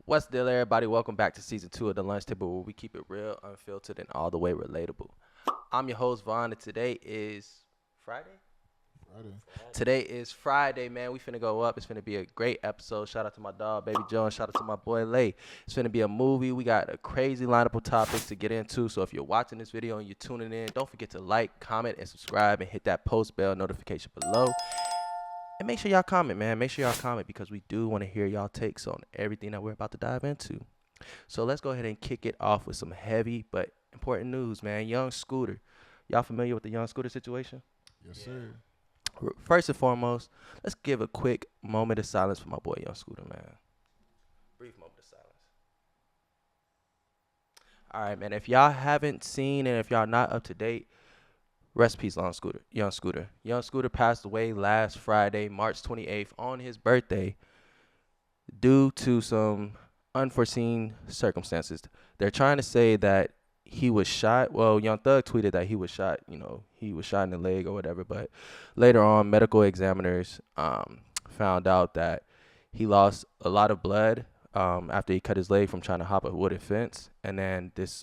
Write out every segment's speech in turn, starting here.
What's the deal, everybody? Welcome back to season 2 of the Lunch Table, where we keep it real, unfiltered, and all the way relatable. I'm your host Vaughn, and today is Friday. Friday. Today is Friday, man. We finna go up. It's finna be a great episode. Shout out to my dog, Baby Joe, and shout out to my boy Lay. It's finna be a movie. We got a crazy lineup of topics to get into. So if you're watching this video and you're tuning in, don't forget to like, comment, and subscribe, and hit that post bell notification below. And make sure y'all comment, man. Make sure y'all comment because we do want to hear y'all takes on everything that we're about to dive into. So let's go ahead and kick it off with some heavy but important news, man. Young Scooter. Y'all familiar with the Young Scooter situation? Yes, sir. First and foremost, let's give a quick moment of silence for my boy Young Scooter, man. Brief moment of silence. All right, man. If y'all haven't seen and if y'all not up to date, rest in peace, Young Scooter. Young Scooter passed away last Friday, March 28th, on his birthday, due to some unforeseen circumstances. They're trying to say that he was shot. Well, Young Thug tweeted that he was shot. He was shot in the leg or whatever. But later on, medical examiners found out that he lost a lot of blood after he cut his leg from trying to hop a wooden fence. And then this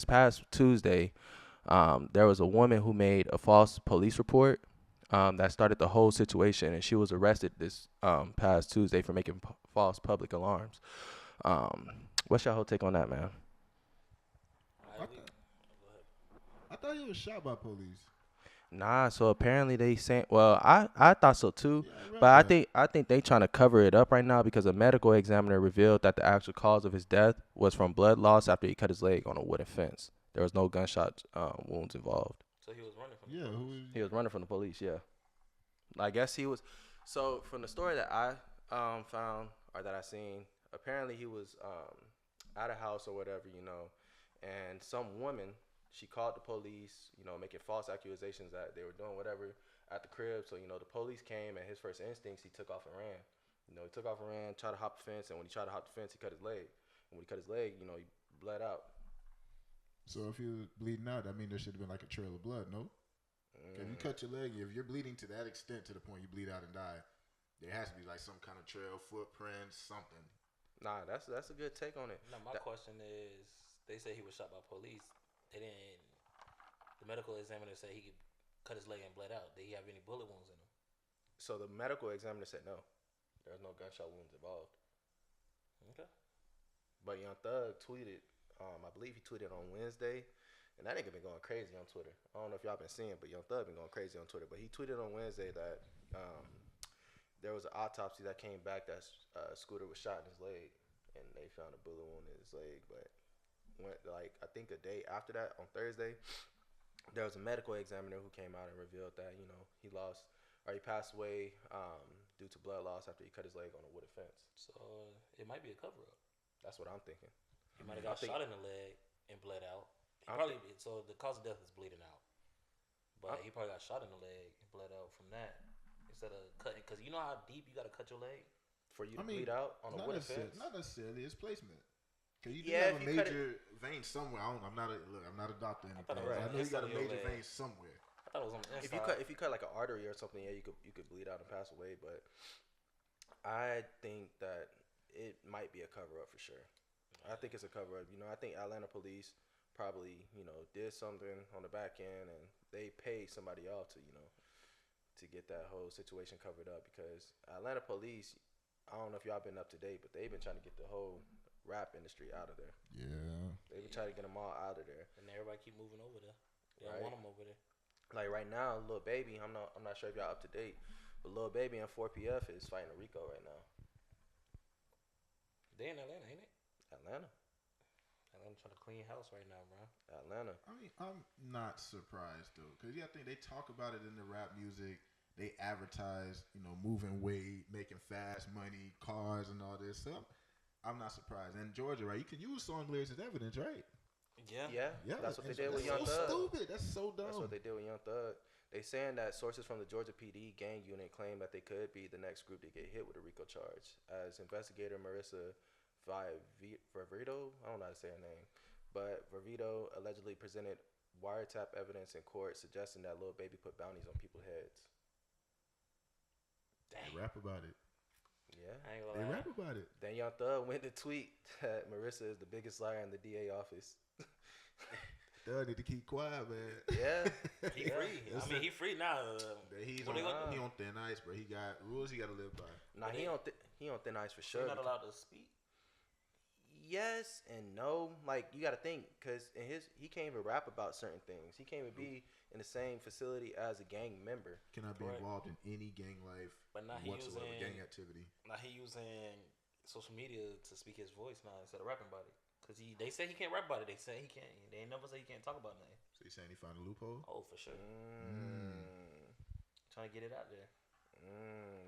past Tuesday, there was a woman who made a false police report that started the whole situation, and she was arrested this past Tuesday for making false public alarms. What's your whole take on that, man? I thought he was shot by police. Nah, so apparently they saying, well, I thought so too, Yeah, I read but that. I think they trying to cover it up right now because a medical examiner revealed that the actual cause of his death was from blood loss after he cut his leg on a wooden fence. There was no gunshot wounds involved. So he was running from Yeah, the who police. is? He was running from the police, yeah. I guess he was. So from the story that I found or that I seen, apparently he was at a house or whatever, and some woman, she called the police, making false accusations that they were doing whatever at the crib. So the police came, and his first instincts, he took off and ran. He took off and ran, tried to hop the fence, and when he tried to hop the fence, he cut his leg. And when he cut his leg, he bled out. So if he was bleeding out, that means there should have been like a trail of blood, no? If you cut your leg, if you're bleeding to that extent to the point you bleed out and die, there has to be like some kind of trail, footprint, something. Nah, that's a good take on it. Now my question is, they say he was shot by police. They didn't. The medical examiner said he cut his leg and bled out. Did he have any bullet wounds in him? So the medical examiner said no. There was no gunshot wounds involved. Okay. But Young Thug tweeted, I believe he tweeted on Wednesday, and that nigga been going crazy on Twitter. I don't know if y'all been seeing, but Young Thug been going crazy on Twitter. But he tweeted on Wednesday that there was an autopsy that came back that Scooter was shot in his leg, and they found a bullet wound in his leg. But I think a day after that, on Thursday, there was a medical examiner who came out and revealed that he passed away due to blood loss after he cut his leg on a wooden fence. So it might be a cover up. That's what I'm thinking. He might have got shot in the leg and bled out. So the cause of death is bleeding out. But he probably got shot in the leg and bled out from that instead of cutting. Because you know how deep you got to cut your leg For you to bleed out on a wooden fence? Not necessarily. It's placement. Cause you do Yeah, have a major vein somewhere. I'm not a doctor. Or anything. I know you got a major vein somewhere. I thought it was on the inside. If you cut like an artery or something, yeah, you could bleed out and pass away. But I think that it might be a cover up for sure. I think it's a cover up. I think Atlanta police probably did something on the back end, and they paid somebody off to get that whole situation covered up, because Atlanta police, I don't know if y'all been up to date, but they've been trying to get the whole rap industry out of there. Yeah. They've been trying to get them all out of there. And everybody keep moving over there. They Right. don't want them over there. Like right now, Lil Baby, I'm not sure if y'all up to date, but Lil Baby and 4PF is fighting Rico right now. They in Atlanta, ain't it? Atlanta. Atlanta trying to clean house right now, bro. Atlanta. I mean, I'm not surprised though, cause I think they talk about it in the rap music. They advertise, moving weight, making fast money, cars, and all this. So I'm not surprised. And Georgia, right? You can use song lyrics as evidence, right? Yeah. Yeah. That's what they did That's with Young so Thug. stupid. That's so dumb. That's what they did with Young Thug. They saying that sources from the Georgia PD gang unit claim that they could be the next group to get hit with a RICO charge. As investigator Marissa Vervito, I don't know how to say her name, but Vervito allegedly presented wiretap evidence in court suggesting that Lil Baby put bounties on people's heads. Rap about it. Yeah. I ain't gonna They lie. rap about it. Then Young Thug went to tweet that Marissa is the biggest liar in the DA office. Thug need to keep quiet, man. Yeah. He Yeah. free. I mean, he free now. He's What on they gonna do? he on thin ice, bro. He got rules he got to live by. Nah, But he on thin ice for they sure. not allowed to speak. Yes and no. Like you got to think, cause in he can't even rap about certain things. He can't even be in the same facility as a gang member. Cannot be Correct. involved in any gang life But now he whatsoever, using gang activity. now he using social media to speak his voice now instead of rapping about it. Cause they say he can't rap about it. They say he can't. They ain't never say he can't talk about nothing. So you saying he found a loophole? Oh, for sure. Mm. Trying to get it out there.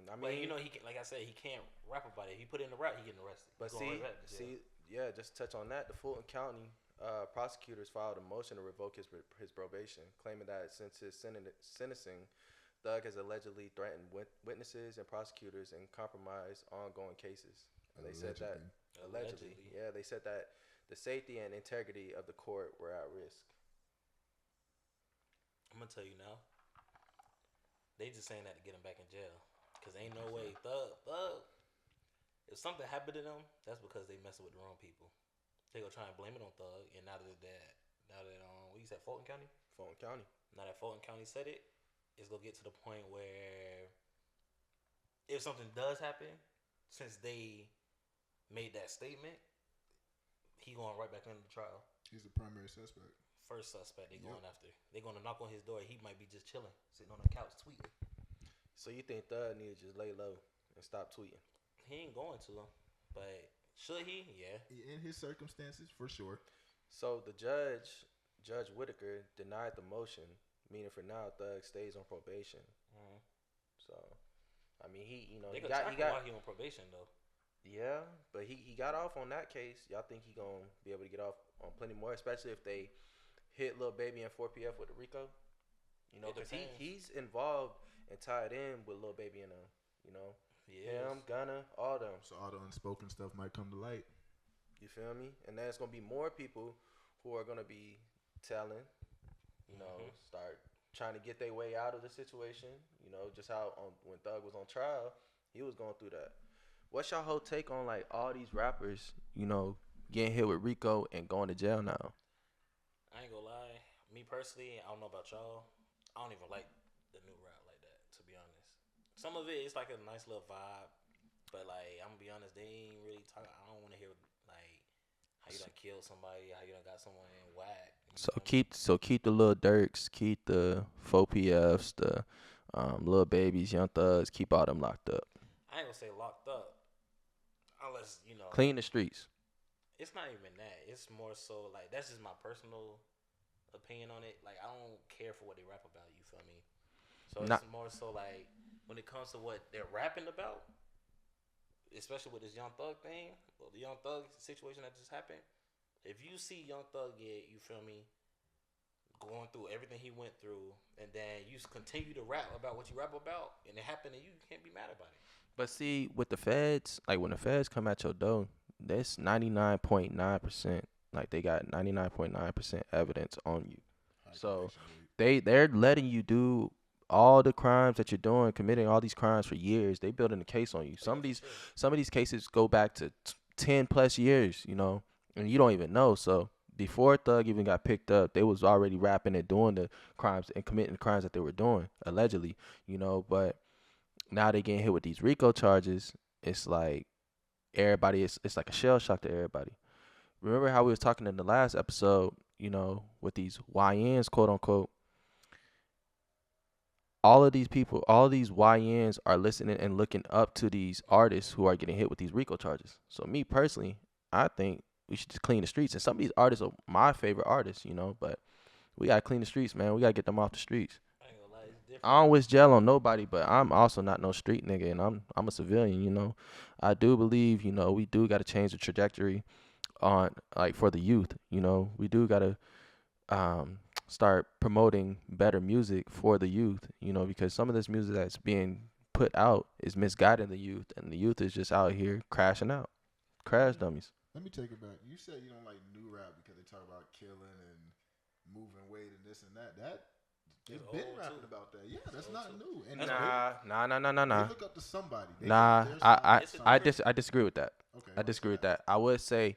I But mean, you know, he can, like I said, he can't rap about it. If he put it in the rap, he getting arrested. but He going see, right back to jail. yeah, just to touch on that. The Fulton County prosecutors filed a motion to revoke his probation, claiming that since his sentencing, Thug has allegedly threatened witnesses and prosecutors and compromised ongoing cases. And they said that allegedly, yeah, they said that the safety and integrity of the court were at risk. I'm gonna tell you now. They just saying that to get him back in jail. Cause ain't no way Thug. If something happened to them, that's because they messing with the wrong people. They gonna try and blame it on Thug. And now that what you said, Fulton County. Fulton County. Now that Fulton County said it, it's gonna get to the point where if something does happen, since they made that statement, he going right back into the trial. He's the primary suspect. First suspect they going after. They gonna knock on his door. He might be just chilling, sitting on the couch tweeting. So you think Thug need to just lay low and stop tweeting? He ain't going to, but should he? Yeah. In his circumstances, for sure. So the Judge Whitaker, denied the motion, meaning for now Thug stays on probation. Mm-hmm. So, I mean, They he could got track him while he on probation though. yeah, but he got off on that case. Y'all think he gonna be able to get off on plenty more, especially if they hit Lil Baby and 4PF with the Rico? You know, It because depends. he's involved and tied in with Lil Baby and them. You know, him, Gunna, all them. So all the unspoken stuff might come to light. You feel me? And then it's gonna be more people who are gonna be telling. You know, start trying to get their way out of the situation. You know, just how when Thug was on trial, he was going through that. What's your whole take on like all these rappers? You know, getting hit with Rico and going to jail now. I ain't gonna lie. Me personally, I don't know about y'all. I don't even like the new rap like that, to be honest. Some of it is like a nice little vibe, but like I'm gonna be honest, they ain't really talking. I don't want to hear like how you done killed somebody, how you done got someone whack. Keep the little Dirks, keep the 4PFs, the little babies, young thugs, keep all them locked up. I ain't gonna say locked up, unless you know. Clean the streets. It's not even that. It's more so like that's just my personal opinion on it. Like I don't care for what they rap about. You feel me? So it's more so like when it comes to what they're rapping about, especially with this Young Thug thing, or the Young Thug situation that just happened. If you see Young Thug get, you feel me, going through everything he went through, and then you continue to rap about what you rap about, and it happened to you, you can't be mad about it. But see, with the feds, like when the feds come at your door, that's 99.9%. Like they got 99.9% evidence on you. So they're letting you do all the crimes that you're doing, committing all these crimes for years. They building a case on you. Some of these cases go back to 10 plus years, you know, and you don't even know. So before Thug even got picked up, they was already rapping and doing the crimes and committing the crimes that they were doing, allegedly, you know. But now they getting hit with these RICO charges. It's like everybody it's like a shell shock to everybody. Remember how we was talking in the last episode, you know, with these YNs, quote unquote. All of these people, all of these YNs are listening and looking up to these artists who are getting hit with these RICO charges. So me personally, I think we should just clean the streets. And some of these artists are my favorite artists, you know, but we gotta clean the streets, man. We gotta get them off the streets. I ain't gonna lie, it's different. I don't wish jail on nobody, but I'm also not no street nigga, and I'm a civilian, you know. I do believe, you know, we do gotta change the trajectory on like for the youth, you know. We do gotta start promoting better music for the youth, you know, because some of this music that's being put out is misguiding the youth, and the youth is just out here crashing out, crash dummies. Let me take it back. You said you don't like new rap because they talk about killing and moving weight and this and that. That They've It's been old rapping too. about that. Yeah, It's that's old not too. new. And That's they, why. they Nah. look up to somebody. They Nah, their style is It's a something. different. I disagree with that. Okay, I why you say disagree with that? that. I would say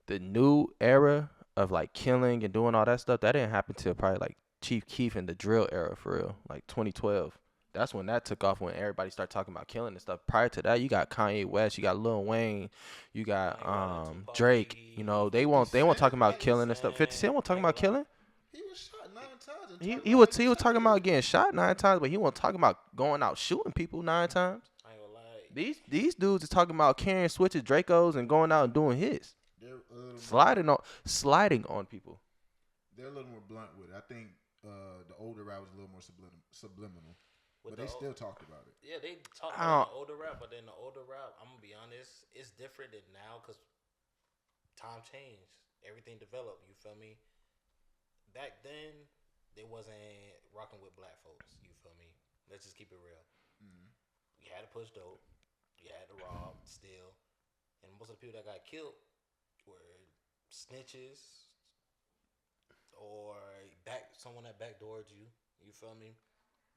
the new era of like killing and doing all that stuff that didn't happen till probably like Chief Keef and the drill era for real, like 2012. That's when that took off when everybody started talking about killing and stuff. Prior to that, you got Kanye West, you got Lil Wayne, you got I ain't gonna lie. That Tupac, Drake. You know, Biggie, they won't talking about 50 killing and Cent. stuff. 50 Cent won't I talking ain't about gonna lie. killing. He was shot 9 times and He talked he about was getting he was talking shot. about getting shot 9 times, but he wasn't talking about going out shooting people 9 times. I ain't gonna lie. These dudes is talking about carrying switches, Dracos, and going out and doing his They're a little more. sliding on people. They're a little more blunt with it. I think the older rap was a little more subliminal, With but the they still talked about it. Yeah, they talk I about it in don't. the older rap, but then the older rap, I'm gonna be honest, it's different than now because time changed, everything developed. You feel me? Back then, they wasn't rocking with black folks. You feel me? Let's just keep it real. Mm. You had to push dope, you had to rob, steal, and most of the people that got killed were snitches or someone that backdoored you. You feel me?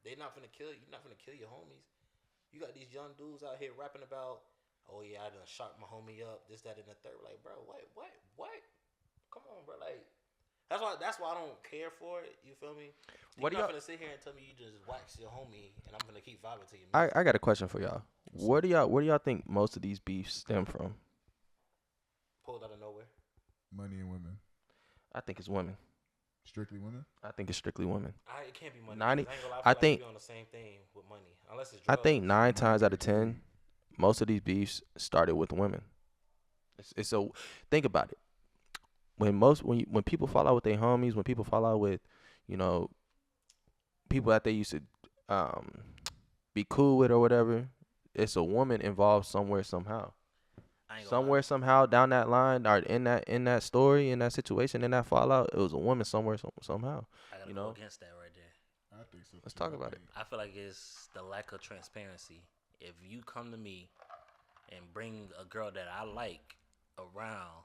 They not finna kill you. You're not finna kill your homies. You got these young dudes out here rapping about, oh yeah, I done shot my homie up, this, that, and the third. Like, bro, what? Come on, bro. Like, that's why I don't care for it. You feel me? What do You're not y'all? finna sit here and tell me you just wax your homie, and I'm gonna keep vibing to your music. I got a question for y'all. Where do y'all think most of these beefs stem from? Pulled out of nowhere. Money and women, I think it's women. strictly women. I think it's strictly women. It can't be money. 90 I ain't gonna lie. I I feel like think we on the same thing with money, unless it's I drugs. think nine Money times out of get you 10, most of these beefs started with women. It's a think about it. When people fall out with their homies, when people fall out with, you know, people that they used to um be cool with or whatever, it's a woman involved somewhere somehow. I ain't gonna lie. Somewhere somehow down that line or in that story, in that situation, in that fallout, it was a woman somewhere somehow. I gotta You go know? against that right there. I think so. Let's too. talk I about it. think I feel like it's the lack of transparency. If you come to me and bring a girl that I like around,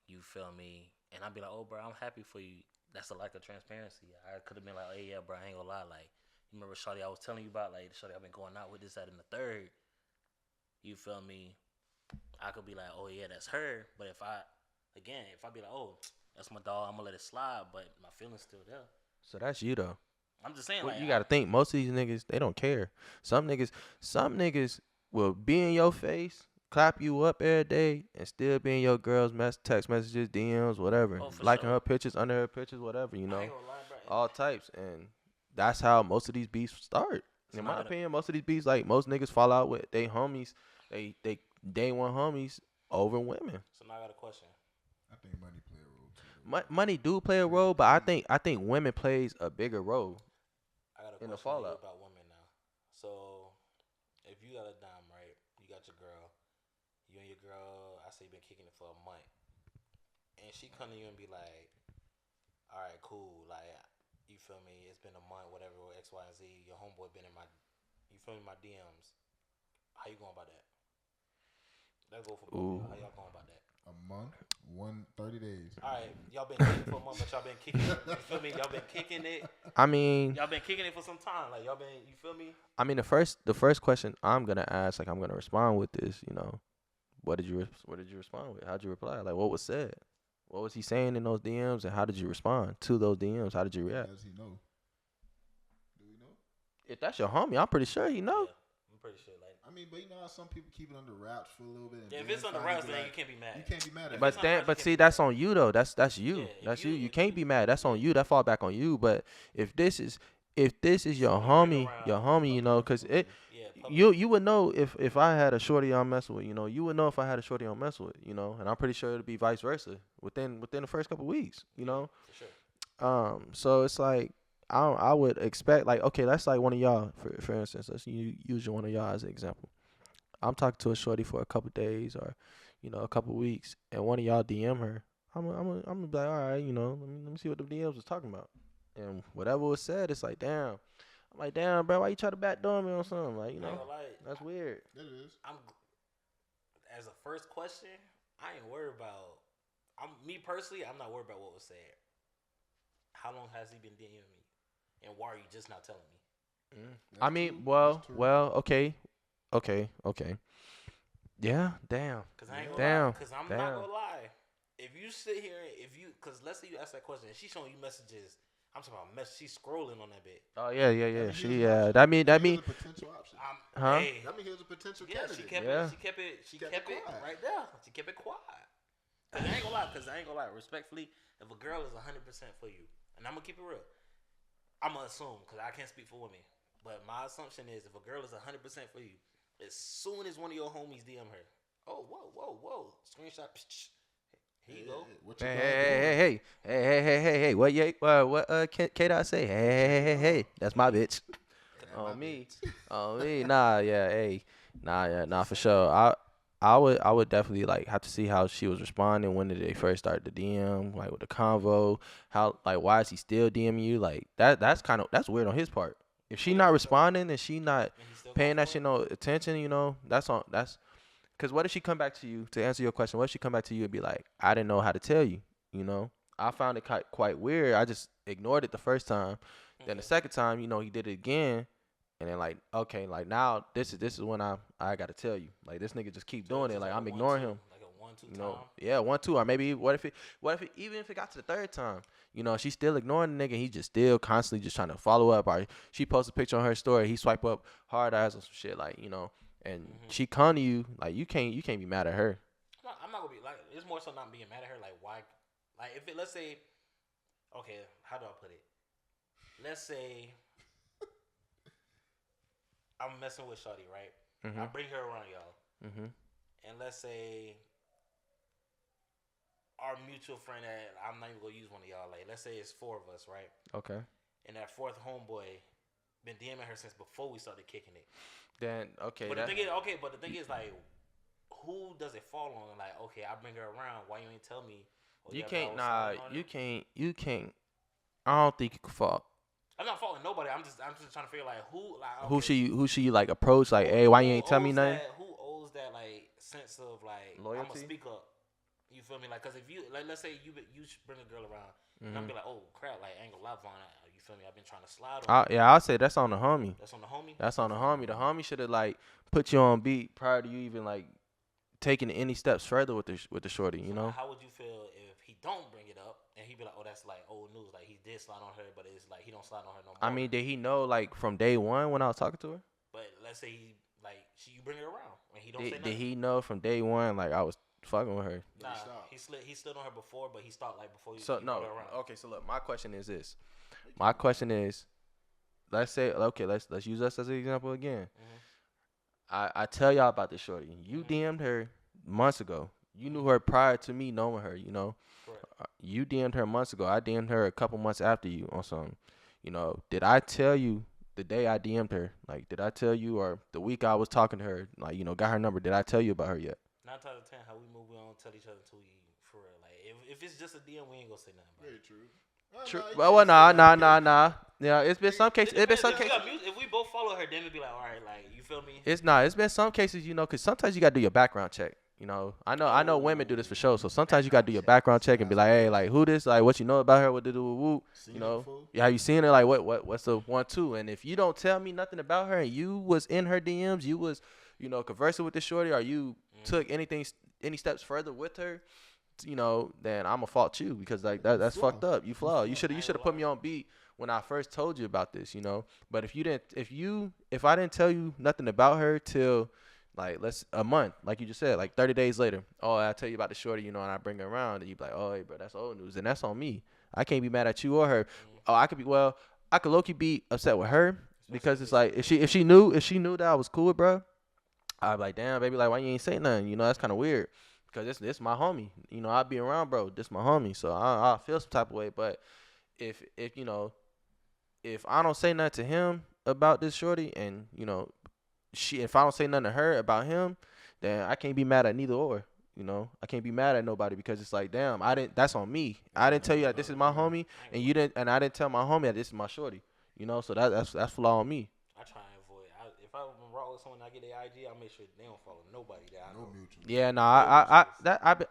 you feel me, and I'd be like, oh, bro, I'm happy for you. That's a lack of transparency. I could have been like, hey, yeah, bro, I ain't gonna lie. Like, you remember Shawty I was telling you about? Like, Shawty I've been going out with this, that, and the third. You feel me? I could be like, oh, yeah, that's her. But if I be like, oh, that's my dog, I'm gonna let it slide, but my feelings still there. So that's you though. I'm just saying, Well, like, you gotta think most of these niggas, they don't care. Some niggas will be in your face, clap you up every day, and still be in your girl's text messages, DMs, whatever, oh, for liking sure. her pictures, under her pictures, whatever, you I know, ain't gonna lie, bro. all types, and that's how most of these beefs start. So In now I my gotta- opinion, most of these beefs, like most niggas fall out with they homies, they day one homies over women. So now I got a question. I think money play a role too. though. Money do play a role, but I think women plays a bigger role. I got a In the question to you fallout. about women now. So, if you got a dime, right? You got your girl. You and your girl, I say you been kicking it for a month. And she come to you and be like, all right, cool. Like, you feel me? It's been a month, whatever, X, Y, and Z. Your homeboy been in you feel me, my DMs. How you going about that? Let's go for both of Ooh. y'all. How y'all going about that? A month, 30 days. All right, y'all been dating for a month, but y'all been kicking it. You feel me? Y'all been kicking it. I mean, Y'all been kicking it for some time. Like, y'all been, you feel me? the first question I'm gonna ask, like I'm gonna respond with this, what did you respond with? How'd you reply? Like what was said? What was he saying in those DMs, and how did you respond to those DMs? How did you react? Does he know? Do we know? If that's your homie, I'm pretty sure he know. Yeah, I'm pretty sure. Like, I mean, but you know how some people keep it under wraps for a little bit. And yeah, if then it's on the finally rounds, be then like, you can't be mad. You can't be mad at If But it's on the then, rounds, but you see, can't be that's mad. on you though. That's you. Yeah, That's if you. you- You if can't you- be mad. That's on you. That fall back on you. But if this is your Someone bring homie, around, you know, cause it. Yeah, public. You would know if I had a shorty I'm messing with, you would know if I had a shorty I'm messing with, and I'm pretty sure it'd be vice versa within the first couple weeks, For sure. So it's like I would expect, like, okay, that's like one of y'all for instance, let's use one of y'all as an example. I'm talking to a shorty for a couple days or a couple weeks, and one of y'all DM her. I'm gonna be like, all right, let me see what the DMs was talking about, and whatever was said, it's like, damn. I'm like, damn, bro, why you try to backdoor me on something? Like, I ain't gonna lie. that's weird. It is. As a first question, I ain't worried about. Me personally, I'm not worried about what was said. How long has he been DMing me? And why are you just not telling me? I That's mean, true. well, That's true. well, okay, okay. Yeah, damn, Cause I ain't gonna Yeah. lie. damn, Cause I'm not damn. gonna lie. If you sit here, cause let's say you ask that question, and she's showing you messages. I'm talking about mess. She's scrolling on that bit. Oh yeah, yeah, That yeah. mean here's She an option. that Here's mean, a potential option. huh? Hey, That mean here's a potential yeah, she candidate. kept Yeah. it. She kept it. She Kept kept it it quiet. right there. She kept it quiet. Cause I ain't gonna lie. Cause I ain't gonna lie. Respectfully, if a girl is 100% for you, and I'm gonna keep it real, I'm gonna assume because I can't speak for women, but my assumption is if a girl is 100% for you, as soon as one of your homies DM her, oh whoa, screenshot. Here you go. What your Hey, dog hey, doing? hey, hey, hey, hey, hey, hey, hey. What, yeah, what, K dot say? Hey. That's my bitch. Yeah, my On me, bitch. on me. Nah, yeah, hey, nah, for sure. I would definitely like have to see how she was responding. When did they first start the DM? Like with the convo, how like why is he still DMing you? Like that's weird on his part. If she not responding and she not And he still going paying that for shit it. no attention, that's because what if she come back to you to answer your question? What if she come back to you and be like, I didn't know how to tell you? You know, I found it quite weird. I just ignored it the first time. Then the Okay. second time, he did it again. And then like, okay, like now this is when I gotta tell you. Like this nigga just keep So doing it's it. just Like like a I'm one ignoring two, him. like a 1-2 You know, time. yeah, 1, 2, or maybe what if even if it got to the third time, she's still ignoring the nigga. He just still constantly just trying to follow up. Or she posts a picture on her story. He swipe up hard eyes or some shit like and she come to you like you can't be mad at her. I'm not gonna be like. It's more so not being mad at her. Like why? Like if it let's say, okay, how do I put it? Let's say I'm messing with Shawty, right? I Mhm. bring her around y'all, Mhm. and let's say our mutual friend that I'm not even gonna use one of y'all. Like let's say it's 4 of us, right? Okay. And that fourth homeboy been DMing her since before we started kicking it. Then okay But the that thing is, like, who does it fall on? Like, okay, I bring her around. Why you ain't tell me? Oh you yeah, bro, I can't was nah sliding on you him. can't. I don't think you can fault. I'm not faulting nobody. I'm just trying to figure like who like Who okay she like approach like, hey, why you ain't tell me nothing? who owes that like sense of like I'm gonna Loyalty. speak up. You feel me? Like, cause if you like, let's say you bring a girl around, and I'm Mhm. be like, oh crap, like I ain't gonna lie, Vaughn. You feel me? I've been trying to slide on you. Yeah, I'll say that's on the homie. That's on the homie. That's on the Definitely homie. The wrong. homie should have like put you on beat prior to you even like taking any steps further with the shorty. So like, how would you feel if he don't bring it up and he be like, oh, that's like old news. Like he did slide on her, but it's like he don't slide on her no I more. mean, did he know like from day one when I was talking to her? But let's say you bring her around and he don't say Did nothing. he know from day one like I was fucking with her? Nah, He stopped. he slid on her before, but he stopped like before So you brought no, her around. okay. So look, my question is this. He My keep it question is, let's say okay, let's use us as an example again. Mm-hmm. I tell y'all about this shorty. You Mhm. DM'd her months ago. You knew Mhm. her prior to me knowing her. Correct. You DM'd her months ago. I DM'd her a couple months after you on something. Did I tell you the day I DM'd her? Like, did I tell you or the week I was talking to her? Like, got her number. Did I tell you about her yet? 9 out of 10, how we move, we don't tell each other until we for real. Like if it's just a DM, we ain't gonna say nothing about Very it. true. True. You Well, can't say that because nah. Yeah, it's been some cases. It It's been depends. some If, you cases. got music, if we both follow her, then it'd be like, all right, like you feel me? It's not. It's been some cases, because sometimes you gotta do your background check. I know women do this for sure. So sometimes you gotta do your background check and be like, hey, like who this? Like what you know about her? What to do? Woo? seen it before. Yeah, have you seen her? Like what's the 1, 2? And if you don't tell me nothing about her, and you was in her DMs, you was conversing with the shorty, or you took any steps further with her, then I'ma fault you because like that's flaw. fucked up. You flaw. You flaw. should I you ain't should have gonna put me on beat when I first told you about this. But if you didn't, if I didn't tell you nothing about her till like let's a month, like you just said, like 30 days later, oh I tell you about the shorty, and I bring her around, and you be like, oh hey bro, that's old news, and that's on me. I can't be mad at you or her. Oh I could low key be upset with her because it's like if she knew that I was cool with bro, I'd be like, damn, baby, like, why you ain't say nothing? That's kind of weird. Because this my homie. I'd be around, bro. This my homie. So I feel some type of way. But if I don't say nothing to him about this shorty, and if I don't say nothing to her about him, then I can't be mad at neither or. I can't be mad at nobody because it's like, damn, I didn't. That's on me. I didn't tell you that this is my homie, and you didn't, and I didn't tell my homie that this is my shorty. So that's flaw on me. I try and avoid. If I follow someone, I get their IG, I make sure they don't follow nobody that I No know. mutuals. Yeah, no, No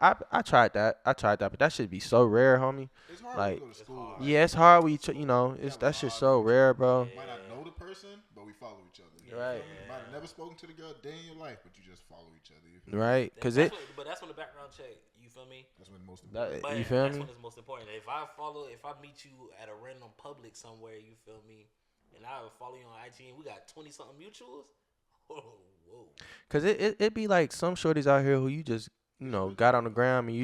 mutuals. I tried that. I tried that, but that should be so rare, homie. It's hard when you Like, go to It's school. hard. Like, yeah, it's hard when you so know, we it's have a that shit lot of so rare, mutuals. bro. Might not Yeah. know the person, but we follow each other. You Right. feel me? Might have never spoken to the girl day in your life, but you just follow each other. You feel me? Right? Cause it But that's when the background check. You feel me? That's when the most that important. But you feel that's me? when it's most important. If I meet you at a random public somewhere, you feel me, and I follow you on IG, and we got 20 something mutuals. Whoa. Cause it be like some shorties out here who you just got on the gram and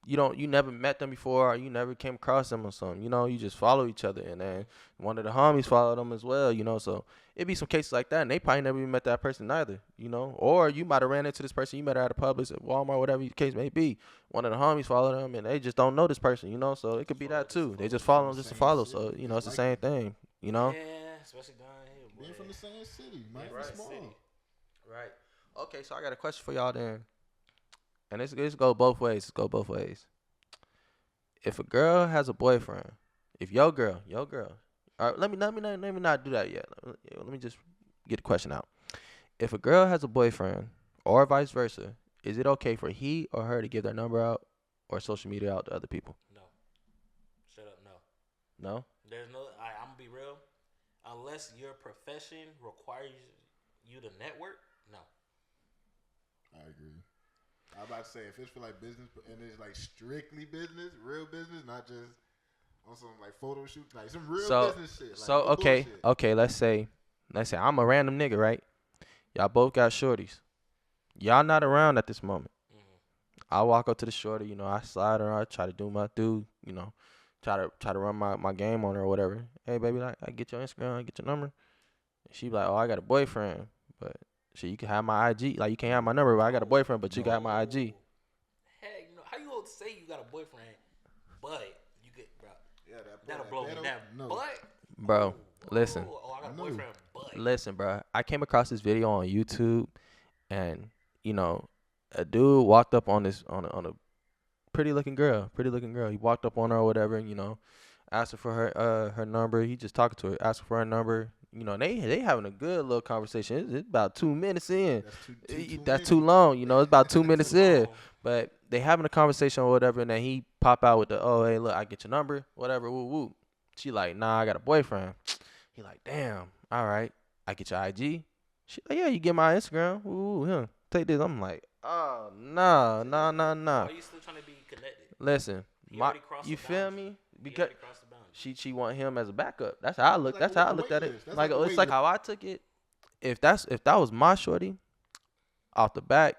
you never met them before or you never came across them or something. You just follow each other and then one of the homies followed them as well. So it be some cases like that and they probably never even met that person either. Or you might have ran into this person you met her at a Publix at Walmart, whatever the case may be. One of the homies followed them and they just don't know this person. So it could be that too. They just follow them just to follow. So it's the same thing. Yeah, especially down here, boy. Being from the same city, man. Right. It's small. City. Right. Okay, so I got a question for y'all then. And it's go both ways. It's go both ways. If a girl has a boyfriend, if your girl, all right, let me not do that yet. Let me just get the question out. If a girl has a boyfriend, or vice versa, is it okay for he or her to give their number out or social media out to other people? No. Straight up, no. No. There's no. I'm gonna be real. Unless your profession requires you to network, no. I agree. I'm about to say if it's for like business and it's like strictly business, real business, not just on some like photo shoot, like some real business shit. Like, So no okay, bullshit. okay. Let's say I'm a random nigga, right? Y'all both got shorties. Y'all not around at this moment. I walk up to the shorty, I slide her, I try to do my try to run my game on her or whatever. Hey baby, I get your Instagram, I get your number. And she be like, oh, I got a boyfriend, but shit, you can have my IG. Like you can't have my number, but I got a boyfriend, but you got my IG. Heck no. How you gonna say you got a boyfriend, but you get, bro? Yeah, That'll blow me. That no. but, Bro, listen. Oh, I got a boyfriend, but. Listen, bro. I came across this video on YouTube, and a dude walked up on a pretty looking girl. He walked up on her or whatever, asked her for her number. He just talking to her, asked her for her number. And they having a good little conversation. It's about 2 minutes in. That's too long. It's about 2 minutes in. But they having a conversation or whatever, and then he pop out with the, oh, hey, look, I get your number, whatever, woo woo. She like, nah, I got a boyfriend. He like, damn, all right, I get your IG. She like, yeah, you get my Instagram. Ooh, yeah, take this. I'm like, oh, nah. Why are you still trying to be connected? Listen, you feel me? Because she want him as a backup. That's how I look. That's how I looked at it. Like it's like how I took it. If that was my shorty, off the back,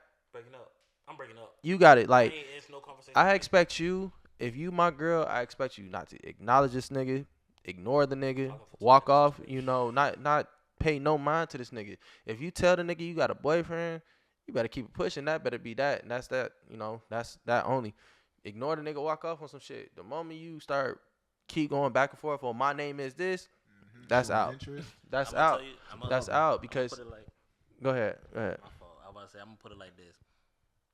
I'm breaking up. you got it. Like It's no conversation. I expect you. If you my girl, I expect you not to acknowledge this nigga, ignore the nigga, walk off. Not pay no mind to this nigga. If you tell the nigga you got a boyfriend, you better keep it pushing. That better be that, and that's that. That's that only. Ignore the nigga, walk off on some shit. The moment you start keep going back and forth on my name is this, that's out. That's out. That's out because. Go ahead. My fault. I was about to say I'm gonna put it like this.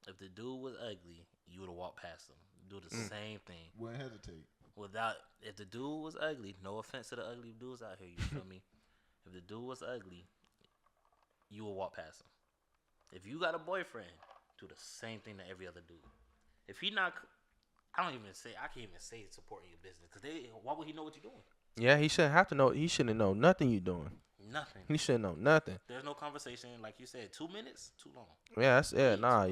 If the dude was ugly, you would have walked past him. Do the same thing. Wouldn't hesitate. If the dude was ugly, no offense to the ugly dudes out here, you feel me? If the dude was ugly, you will walk past him. If you got a boyfriend, do the same thing to every other dude. If he not, I can't even say supporting your business because why would he know what you're doing? Yeah, he shouldn't have to know. He shouldn't know nothing you doing. Nothing. He shouldn't know nothing. There's no conversation, like you said. 2 minutes, too long. Yeah,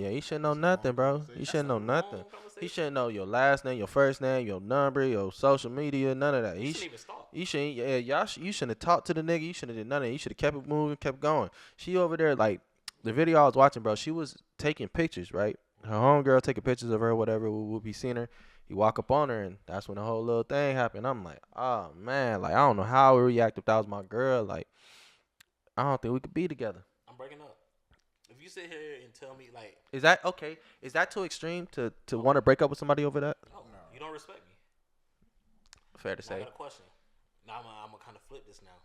he shouldn't know nothing, bro. He shouldn't know nothing. He shouldn't know your last name, your first name, your number, your social media, none of that. He shouldn't even stop. You shouldn't have talked to the nigga. You shouldn't have done none of it. You should have kept it moving, kept going. She over there, like, the video I was watching, bro, she was taking pictures, right? Her homegirl taking pictures of her, whatever, we'll be seeing her. He walk up on her, and that's when the whole little thing happened. I'm like, oh, man. Like, I don't know how I would react if that was my girl. Like, I don't think we could be together. I'm breaking up. If you sit here and tell me, like... Is that okay? Is that too extreme to want to break up with somebody over that? No. You don't respect me. Fair to say. I got a question. Now I'm going to kind of flip this now.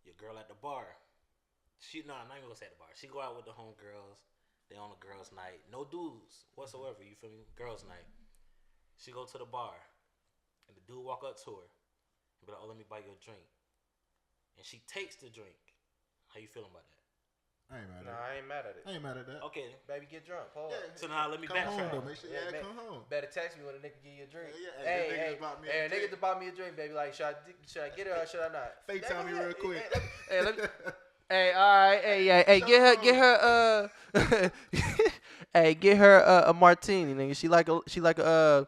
Your girl at the bar. I'm not even going to say at the bar. She go out with the homegirls. They on a girls' night. No dudes whatsoever. You feel me? Girls' night. She go to the bar. And the dude walk up to her. And be like, oh, let me buy you a drink. And she takes the drink. How you feeling about that? I ain't mad at Nah, it. I ain't mad at it. I ain't mad at that. Okay. Baby, get drunk. Hold on. So now let me Come home backtrack. though. Make sure Yeah, come home. Better text me when a nigga give you a drink. Yeah, Hey, hey, nigga just bought me a drink, baby. Like, should I get it or should I not? FaceTime me real quick. Hey, let me. Hey, all right. Hey, get her. Hey, get her a martini, nigga. She like a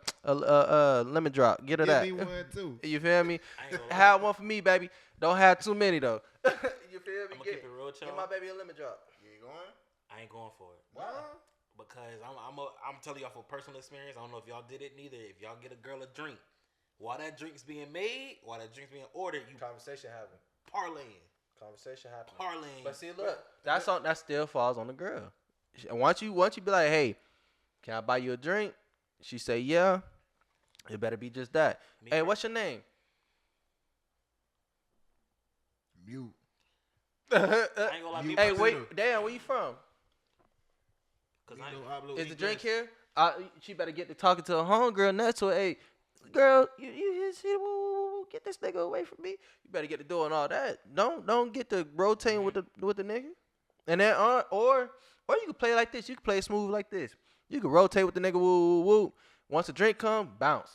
lemon drop. Get her Give that. me one too. You feel me? I ain't gonna lie. Have one for me, baby. Don't have too many though. You feel me? I'm gonna keep it real, Get y'all. my baby a lemon drop. You ain't going? I ain't going for it. Why? Because I'm telling y'all from personal experience. I don't know if y'all did it neither. If y'all get a girl a drink, while that drink's being made, while that drink's being ordered, you Conversation happen. parlaying. Conversation happen. Parlaying. But see, look, that still falls on the girl. And once you be like, hey, can I buy you a drink? She say, yeah. It better be just that. Hey, what's your name? Mute. I ain't gonna lie. You- People, Hey, wait, damn, where you from? cause You I know, hablo Is the inglés. drink here? She better get to talking to a homegirl next to her. Hey, girl, you get this nigga away from me. You better get to doing all that. Don't get to rotating with the nigga. And then or you can play like this. You can play smooth like this. You can rotate with the nigga. Woo, woo, woo. Once the drink come, bounce.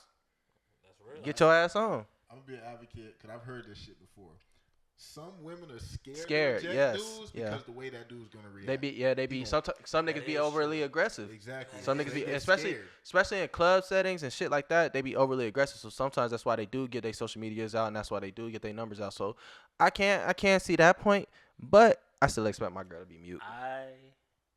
that's real. Get your ass on. I'm gonna be an advocate because I've heard this shit before. Some women are scared Scared, to reject yes, dudes yeah. because the way that dude's gonna react. They be some That niggas be is overly true. aggressive. Exactly. Some They niggas be get especially scared. in club settings and shit like that. They be overly aggressive. So sometimes that's why they do get their social medias out, and that's why they do get their numbers out. So I can't see that point, but I still expect my girl to be mute.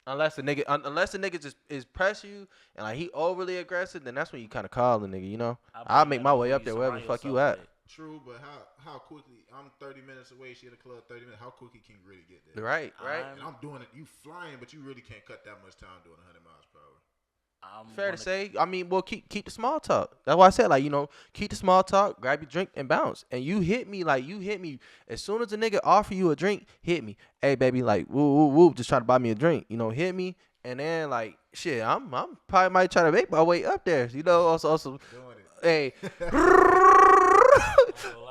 Unless the nigga just is press you and like he overly aggressive, then that's when you kind of call the nigga. You know, I'll make my way up there wherever the fuck you at. True, but how quickly? I'm 30 minutes away. She at a club 30 minutes. How quickly can you really get there? Right. And I'm doing it. You flying, but you really can't cut that much time doing 100 miles per hour. Fair to say. I mean, well, keep the small talk. That's why I said, like, keep the small talk, grab your drink and bounce. And you hit me as soon as the nigga offer you a drink, hit me. Hey, baby, like, woo, woo, woo, just try to buy me a drink. Hit me. And then, like, shit, I'm probably might try to make my way up there. Also, Doing it. hey.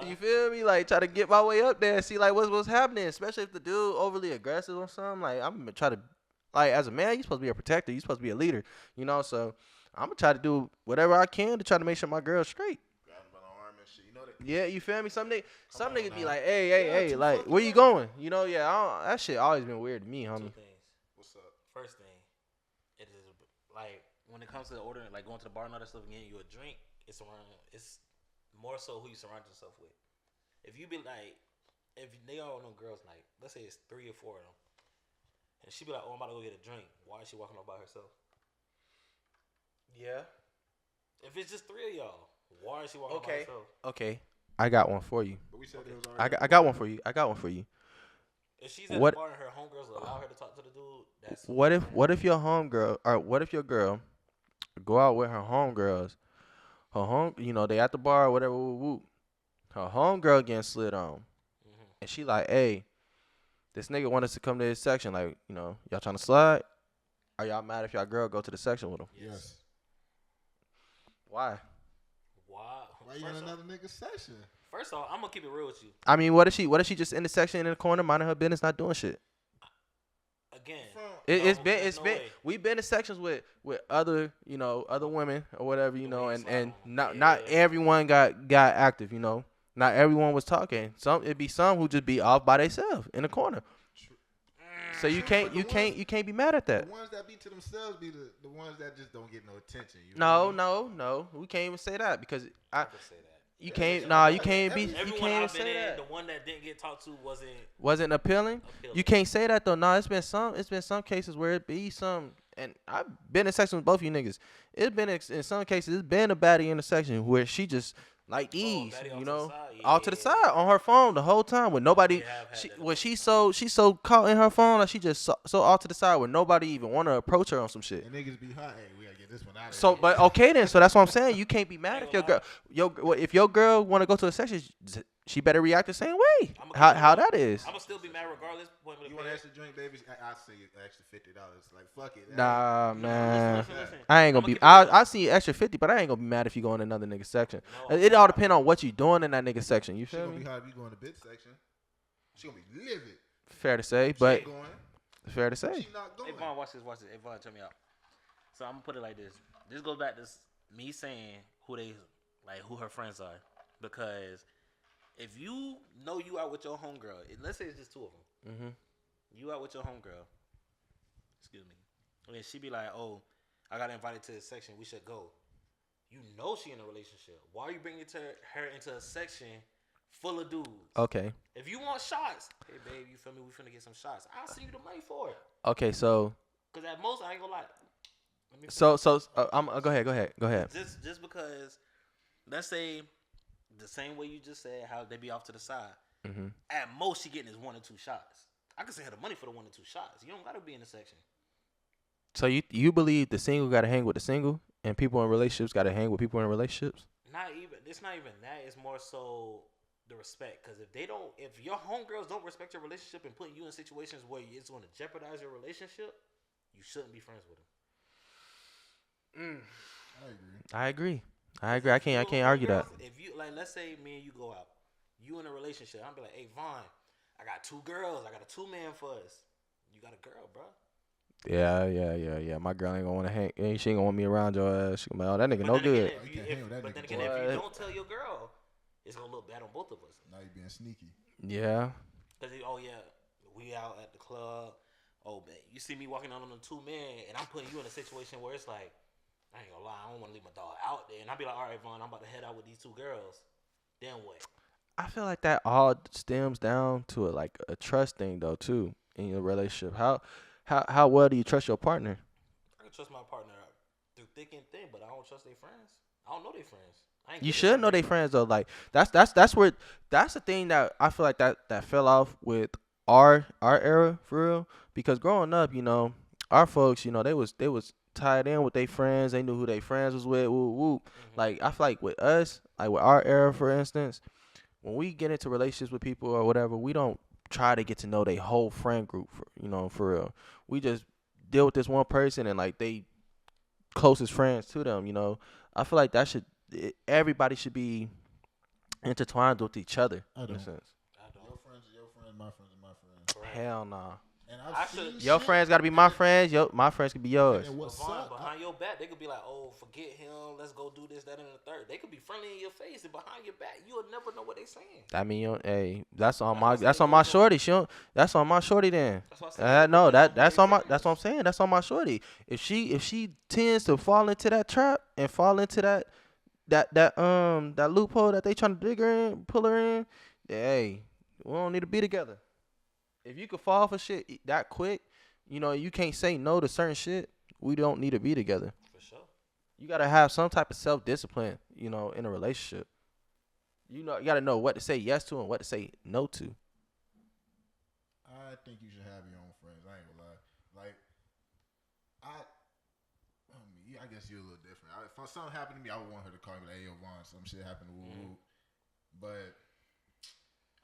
You feel me? Like, try to get my way up there and see, like, what's happening. Especially if the dude overly aggressive or something. Like, I'm gonna try to, like, as a man, you're supposed to be a protector. You're supposed to be a leader. So I'm gonna try to do whatever I can to try to make sure my girl's straight. Grab him by the arm and shit. You know that. Yeah, you feel me? Some niggas be now. like, hey, too like, fucking where you much. going? That shit always been weird to me, Two homie. things. What's up? First thing, it is like when it comes to ordering, like going to the bar and all that stuff and getting you a drink. It's more so who you surround yourself with. If you be like, if they all know girls' night, let's say it's 3 or 4 of them, and she be like, "Oh, I'm about to go get a drink." Why is she walking up by herself? Yeah. If it's just 3 of y'all, why is she walking up by Okay. herself? Okay. I got one for you. But we said there was I already. got one for you. I got one for you. If she's at What- the bar and her homegirls allow her to talk to the dude, that's What if your homegirl or what if your girl go out with her homegirls? They at the bar or whatever. Woo, woo. Her homegirl getting slid on, and she like, hey, this nigga want us to come to his section. Like, y'all trying to slide? Are y'all mad if y'all girl go to the section with him? Yes. Why? Why? Why you in another nigga's session? First off, I'm gonna keep it real with you. I mean, what if she just in the section in the corner minding her business, not doing shit? Again, It's no, been there's no way. we've been in sections with other other women or whatever The way and you slide not on. not Yeah. everyone got active not everyone was talking. It'd be some who just be off by themselves in the corner. So you can't be mad at that. The ones that be to themselves be the ones that just don't get no attention. You No, know no, we can't even say that because I could say that. you can't be you Everyone can't even I've been say in, that. the one that didn't get talked to wasn't Wasn't appealing. appealing. You can't say that though. No, it's been some cases where it be some, and I've been in section with both you niggas. It's been in some cases it's been a baddie in the section where she just like these, baddie off to the side? all to the Yeah. side on her phone the whole time with nobody. We have had that When she's so caught in her phone, like she just so off to the side where nobody even want to approach her on some shit. And niggas be hot. Hey, we gotta get this one out of So, here. but okay then. So that's what I'm saying. You can't be mad if your girl, if your girl want to go to a section, she better react the same way. I'ma How keep it that is? I'm gonna still be mad regardless. Point of the You want pay. an extra drink, baby? I say extra $50. Like fuck it. Nah, No, man. listen. I ain't gonna I'ma be. keep it real. I see extra 50, but I ain't gonna be mad if you go in another nigga section. No, It all depend on what you doing in that nigga section. You She feel gonna me? be hot if you go in the bid section. She gonna be livid. Fair to say, She but ain't going. Fair to say. She not Hey going. Vaughn, watch this. Hey Vaughn, check me out. So I'm gonna put it like this. This goes back to me saying who her friends are, because if you know you out with your homegirl, let's say it's just two of them. Mm-hmm. You out with your homegirl. Excuse me. And then she be like, "Oh, I got invited to this section. We should go." You know she in a relationship. Why are you bringing her into a section full of dudes? Okay. If you want shots, hey babe, you feel me? We finna get some shots. I'll send you the money for it. Okay. So. Cause at most I ain't gonna lie. Let me Go ahead. just because, let's say the same way you just said how they be off to the side. Mm-hmm. At most she getting is 1 or 2 shots. I can send her the money for the 1 or 2 shots. You don't gotta be in the section. So you believe the single got to hang with the single, and people in relationships got to hang with people in relationships? It's not even that. It's more so the respect. Because if your homegirls don't respect your relationship and putting you in situations where it's going to jeopardize your relationship, you shouldn't be friends with them. I agree. I agree. I can't argue that. If you like, let's say me and you go out, you in a relationship, I'll be like, hey Vaughn, I got 2 girls. I got a 2-man for us. You got a girl, bro. Yeah. My girl ain't gonna want to hang. She ain't gonna want me around your ass. She gonna be like, oh, that nigga But no then good. again, if What? you don't tell your girl, it's gonna look bad on both of us. Now you being sneaky. Yeah. Cause we out at the club. Oh man, you see me walking out on the 2-man, and I'm putting you in a situation where it's like, I ain't gonna lie, I don't want to leave my dog out there, and I'll be like, all right, Vaughn, I'm about to head out with these 2 girls. Then what? I feel like that all stems down to a trust thing though too in your relationship. How well do you trust your partner? I can trust my partner through thick and thin, but I don't trust their friends. I don't know their friends. You should know their friends though. Like that's the thing that I feel like that fell off with our era for real. Because growing up, our folks, they was tied in with their friends. They knew who their friends was with. Woo woo. Mm-hmm. Like I feel like with us, like with our era, for instance, when we get into relationships with people or whatever, we don't try to get to know their whole friend group for real. We just deal with this one person and like they closest friends to them. I feel like everybody should be intertwined with each other I in a don't. sense. I don't. Your friends are your friends. My friends are my friends. Correct. Hell nah. And I I've seen Your shit, friends gotta be my friends. My friends can be yours. And But what Vaughn, sucked, behind your back, they could be like, "Oh, forget him. Let's go do this, that, and the third." They could be friendly in your face, and behind your back, you'll never know what they saying. I mean, hey, that's on That's my why I say shorty. That's on my shorty then. That's why I said No, they that's don't on my. know That's what I'm saying. That's on my shorty. If she tends to fall into that trap and fall into that loophole that they trying to dig her in, pull her in, hey, we don't need to be together. If you could fall for shit that quick, you can't say no to certain shit. We don't need to be together. for sure. You gotta have some type of self discipline, in a relationship. You gotta know what to say yes to and what to say no to. I think you should have your own friends. I ain't gonna lie. Like, I guess you're a little different. If something happened to me, I would want her to call me like, "Hey, yo, Vaughn, some shit happened." Woo woo. But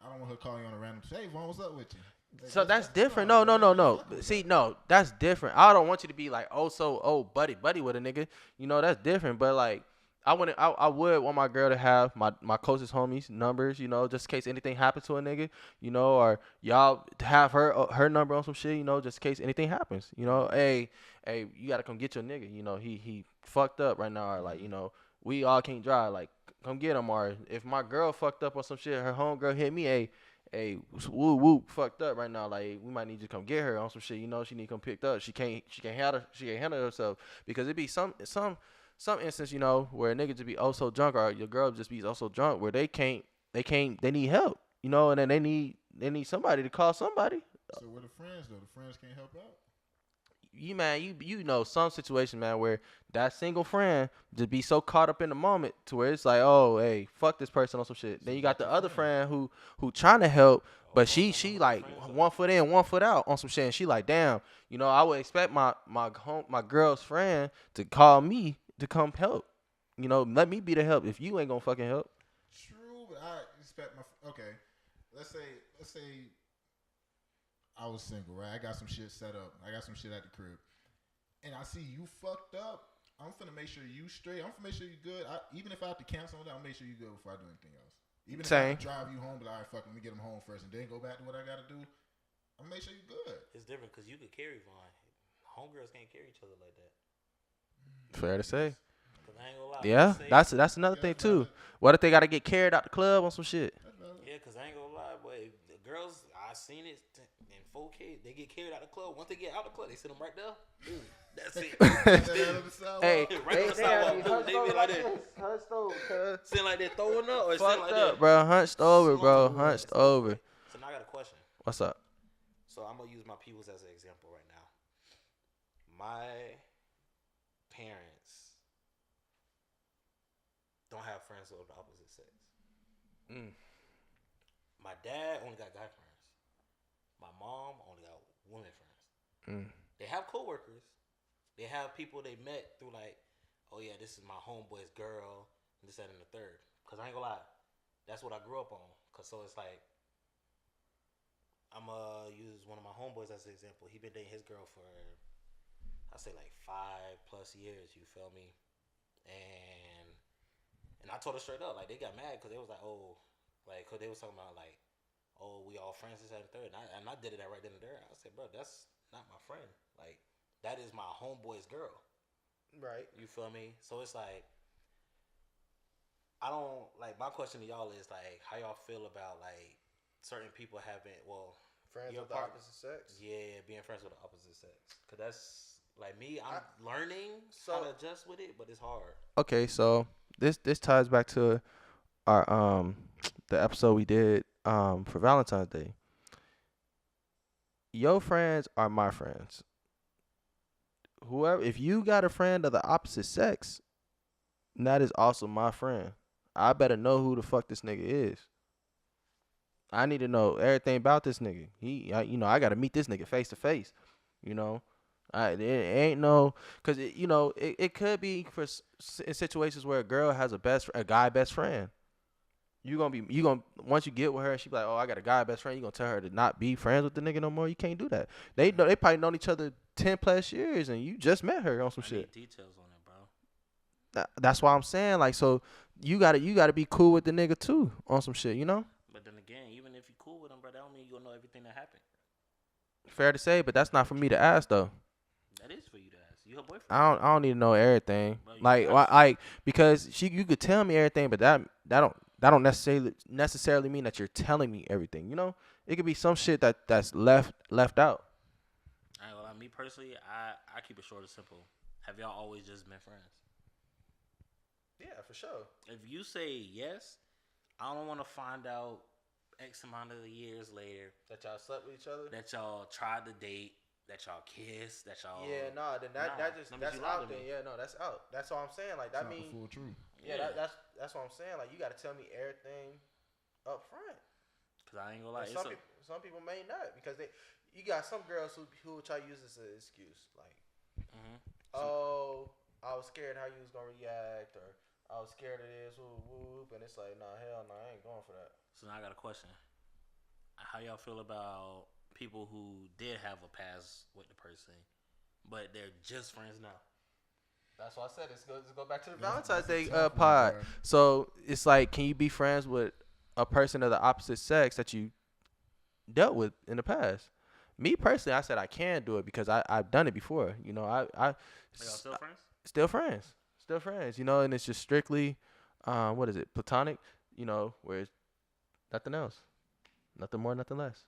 I don't want her calling you on a random. Hey, Vaughn, what's up with you? Like, So that's different. No. See, no, that's different. I don't want you to be like, buddy with a nigga. That's different. But like, I would want my girl to have my closest homies' numbers. Just in case anything happens to a nigga. Or y'all have her number on some shit. Just in case anything happens. Hey, you gotta come get your nigga. He fucked up right now. Or like, we all can't drive. Like, come get him. Or if my girl fucked up or some shit, her homegirl hit me. Hey, woo, fucked up right now. Like, we might need you to come get her on some shit. She need to come picked up. She can't handle herself because it be some instance, where a nigga just be so drunk or your girl just be so drunk where they need help, and then they need somebody to call somebody. So where the friends though? The friends can't help out. Some situation, man, where that single friend just be so caught up in the moment to where it's like, oh, hey, fuck this person on some shit. Then you got the other friend who trying to help, but she like one foot in, one foot out on some shit, and she like, damn, I would expect my girl's friend to call me to come help. Let me be the help if you ain't gonna fucking help. True, but I expect okay. Let's say I was single, right? I got some shit set up. I got some shit at the crib. And I see you fucked up. I'm finna make sure you straight. I'm finna make sure you good. Even if I have to cancel on that, I'll make sure you good before I do anything else. Even if I have to drive you home, but all right, fuck, let me get them home first and then go back to what I gotta do. I'm gonna make sure you good. It's different because you could carry Vaughn. Homegirls can't carry each other like that. Fair to say. Cause I ain't gonna lie. Yeah, Say, that's another Yeah, thing that's too. valid. What if they gotta get carried out the club on some shit? That's valid. yeah, cause I ain't gonna lie, boy. The girls, I seen it in 4K. They get carried out the club. Once they get out the club, they sit them right there. Dude, that's it. That other side, Hey, Right on the sidewalk. They be like that. hunched over, Sitting like they're throwing up, or sitting fucked like up, that. bro. Hunched over, bro. Slump. Hunched over. So now I got a question. What's up? So I'm gonna use my peoples as an example right now. My parents don't have friends of the opposite sex. Mm. My dad only got guy friends. My mom only got women friends. Mm. They have coworkers. They have people they met through like, oh yeah, this is my homeboy's girl, and this, that, and the third. Cause I ain't gonna lie, that's what I grew up on. Cause so it's like, I'm gonna use one of my homeboys as an example. He been dating his girl for, I say like 5+ years. You feel me? And I told her straight up, like they got mad because they was like, oh, like cause they was talking about like, oh, we all friends, this, that, and the third. And I did it right then and there. I said, bro, that's not my friend. Like that is my homeboy's girl. Right. You feel me? So it's like, I don't like. My question to y'all is like, how y'all feel about like certain people having Friends your of the part- opposite sex. yeah, being friends with the opposite sex. Cause that's like me. I'm learning how to adjust with it, but it's hard. Okay, so this ties back to our the episode we did for Valentine's Day. Your friends are my friends. Whoever, if you got a friend of the opposite sex, that is also my friend. I better know who the fuck this nigga is. I need to know everything about this nigga. I got to meet this nigga face to face. You know, it ain't no, cause it could be in situations where a girl has a guy best friend. You gonna once you get with her, she be like, oh, I got a guy best friend. You gonna tell her to not be friends with the nigga no more? You can't do that. They probably known each other 10+ years, and you just met her on some shit. Need details on it, bro. That's why I'm saying, like, so you gotta be cool with the nigga too on some shit, you know? But then again, even if you cool with him, bro, that don't mean you gonna know everything that happened. Fair to say, but that's not for me to ask though. That is for you to ask. You her boyfriend. I don't need to know everything. Bro, Like because you could tell me everything, but that don't necessarily mean that you're telling me everything. You know, it could be some shit that's left out. I ain't gonna lie, me personally, I keep it short and simple. Have y'all always just been friends? Yeah, for sure. If you say yes, I don't want to find out X amount of years later That y'all slept with each other. that y'all tried to date, that y'all kissed, that y'all. Yeah, then Nah, that's you lied out to there. me. Yeah, no, that's out. That's all I'm saying. Like It's that not the mean, full truth. yeah, that's what I'm saying. Like you got to tell me everything up front. Cause I ain't gonna lie, And some people may not because you got some girls who will try to use this as an excuse, like, oh, I was scared how you was gonna react, or I was scared of this, whoop, and it's like, nah, hell, nah, I ain't going for that. So now I got a question. How y'all feel about people who did have a past with the person, but they're just friends now? That's why I said let's go back to the That's Valentine's Day a tough one, pod. bro. So it's like, can you be friends with a person of the opposite sex that you dealt with in the past? Me personally, I said I can do it because I've done it before. You know, Are y'all still friends? still friends. You know, and it's just strictly, what is it, platonic? You know, where it's nothing else, nothing more, nothing less.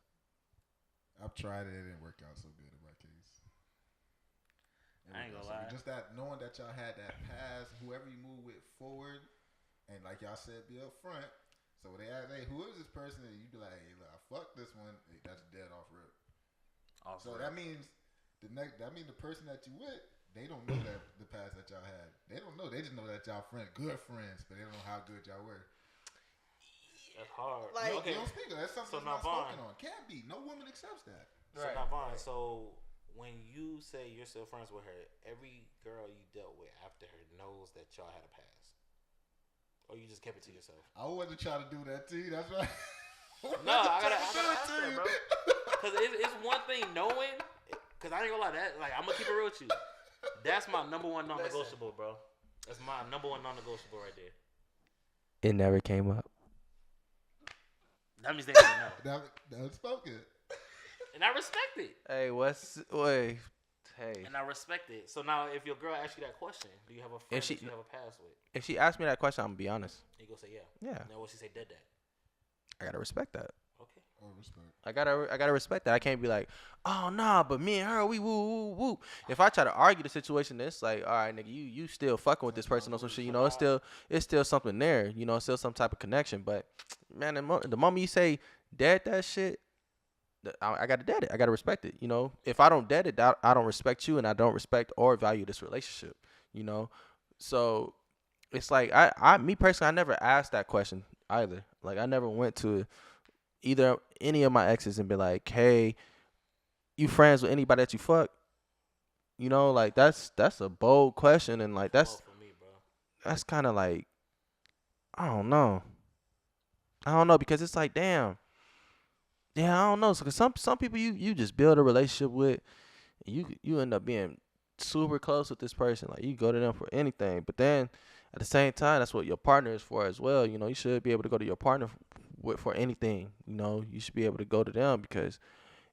I've tried it. It didn't work out so good in my case. I ain't gonna lie. Just that knowing that y'all had that past, whoever you move with forward, and like y'all said, be up front. So when they ask, hey, who is this person? And you be like, hey, look, I fucked this one. Hey, that's dead off rip. So that means the person that you with, they don't know that the past that y'all had. They don't know. They just know that y'all good friends, but they don't know how good y'all were. That's hard. Like, You don't speak of it. That's something So that's not now, spoken on. Can't be. No woman accepts that. So now, Vaughn, so when you say you're still friends with her, every girl you dealt with after her knows that y'all had a past, or you just kept it to yourself? I wasn't trying to do that to you. That's right. No, I gotta ask that, bro. Because it's one thing knowing. Because I ain't gonna lie, that like I'm gonna keep it real with you. That's my number one non-negotiable, bro. That's my number one non-negotiable right there. It never came up. That means they didn't know. That was spoken. And I respect it. Hey, wait? Hey, And I respect it. So now, if your girl asks you that question, do you have a friend if she that you have a past with? if she asked me that question, I'm gonna be honest. You go say yeah. Yeah, Now what she say? Dead. I gotta respect that. Okay. Oh, respect. I gotta respect that. I can't be like, oh nah, but me and her, we woo woo woo. If I try to argue the situation, it's like, all right, nigga, you still fucking with this person or some shit. You know, it's still something there. You know, it's still some type of connection. But man, the moment you say dead that shit, I gotta dead it. I gotta respect it. You know, if I don't dead it, I don't respect you, and I don't respect or value this relationship. You know, so it's like me personally, I never asked that question either. Like I never went to either any of my exes and be like, hey, you friends with anybody that you fuck? You know, like that's a bold question, and like Come on for me, bro. that's kind of like I don't know. I don't know because it's like damn. Yeah, I don't know. So 'cause some people you just build a relationship with, and you end up being super close with this person. Like you go to them for anything, but then at the same time, that's what your partner is for as well. You know, you should be able to go to your partner for anything. You know, you should be able to go to them because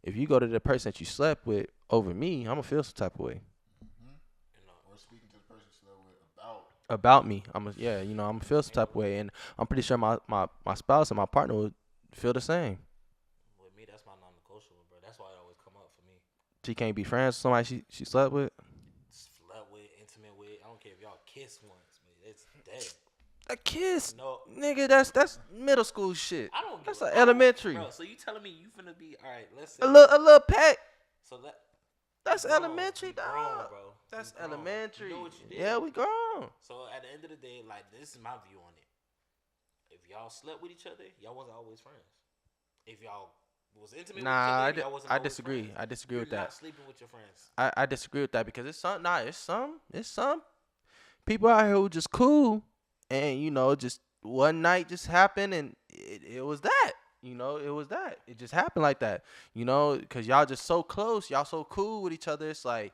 if you go to the person that you slept with over me, I'm gonna feel some type of way You know, Or speaking to the person you slept with about. about me. I'm gonna feel some type of way, and I'm pretty sure my spouse and my partner would feel the same. with me, that's my non-negotiable, bro. That's why it always come up for me. She can't be friends with somebody she slept with. Slept with, intimate with. I don't care if y'all kiss once, but it's dead. A kiss, No, nigga. That's middle school shit. I don't. That's give like a- I don't- elementary. Bro, so you telling me you finna be all right? Let's say A little pet. So that That's we grown. elementary, We grown, dog. bro. That's We grown. elementary. You know what you did? Yeah, we grown. So at the end of the day, like this is my view on it. If y'all slept with each other, y'all wasn't always friends. If y'all was intimate Nah, with each other, y'all wasn't I always disagree. friends. I disagree You're with that. not sleeping with your friends. I disagree with that because it's some people out here who just cool and you know just one night just happened and it was that. You know, it was that. It just happened like that. You know, because y'all just so close. Y'all so cool with each other. It's like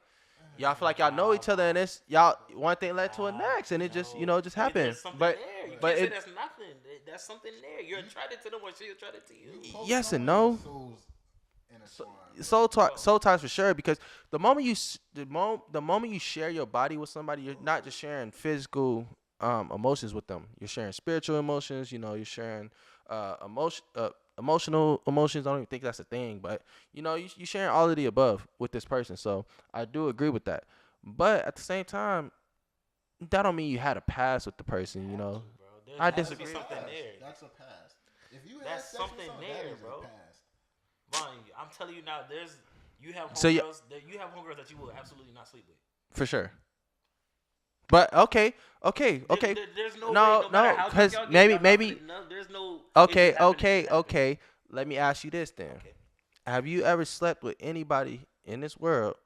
y'all feel like y'all know each other and it's y'all one thing led to a next and it just just I mean, happened. there's something But there. You but can't say it that's nothing. That's something there. You're attracted to them or she's attracted to you. yes and no. Soul ties for sure because the moment the moment you share your body with somebody, you're not just sharing physical emotions with them. You're sharing spiritual emotions. You know, you're sharing emotional emotions. I don't even think that's a thing, but you know, you sharing all of the above with this person. So I do agree with that. But at the same time, that don't mean you had a past with the person. You know, I disagree. Something there. That's a pass. If you had That's sex something with someone, there, that is bro. a pass. Vaughn, I'm telling you now. You have So homegirls that you will absolutely not sleep with. for sure. But okay. There's no No, way, no matter how because deep y'all get, maybe, y'all not maybe. gonna- no, there's no. Okay, it just happened, okay, it just happened. okay. Let me ask you this then. Okay. Have you ever slept with anybody in this world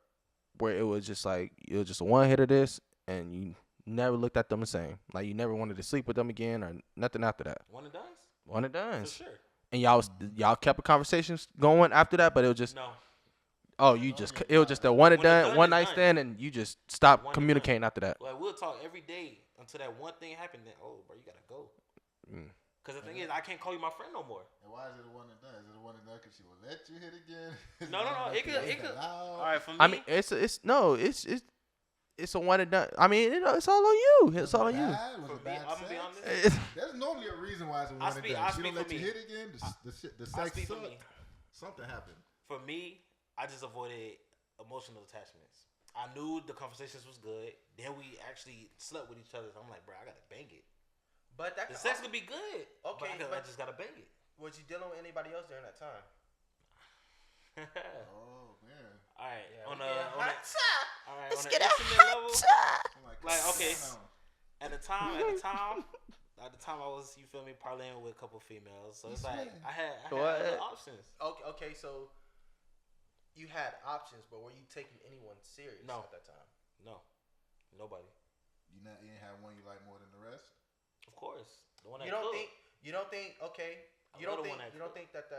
where it was just like it was just a one hit of this, and you never looked at them the same? Like you never wanted to sleep with them again, or nothing after that. One and done? One and done. For sure. And y'all kept a conversations going after that, but it was just No. it was just a one and When it's done, done, one it's night done. stand, and you just stopped One and communicating after that. Like we'll talk every day until that one thing happened. Then bro, you gotta go. Cause the thing is, I can't call you my friend no more. And why is it a one and done? Is it a one and done because she will let you hit again? No. It could. All right, for me. I mean, it's a one and done. I mean, it's all on you. It's all on you. Was For me, I'm gonna be honest. There's normally a reason why it's a one and done. I She don't speak let for you me. hit again. The I sex speak for sucked. me. Something happened. For me, I just avoided emotional attachments. I knew the conversations was good. Then we actually slept with each other. So I'm like, bro, I gotta bang it. But that The sex could be good. Okay, but I just gotta bang it. was you dealing with anybody else during that time? Oh man. All right, Yeah, on we a get on hot a, all right, Let's on get an a intimate level. Like, okay. Damn. At the time I was, you feel me, parlaying with a couple females. So it's like I had other options. Okay, so you had options, but were you taking anyone serious No. at that time? No, nobody. You didn't have one you like more than the rest? Of course, the one that You don't cooked. think okay? I You don't love the think one that you don't cooked. think that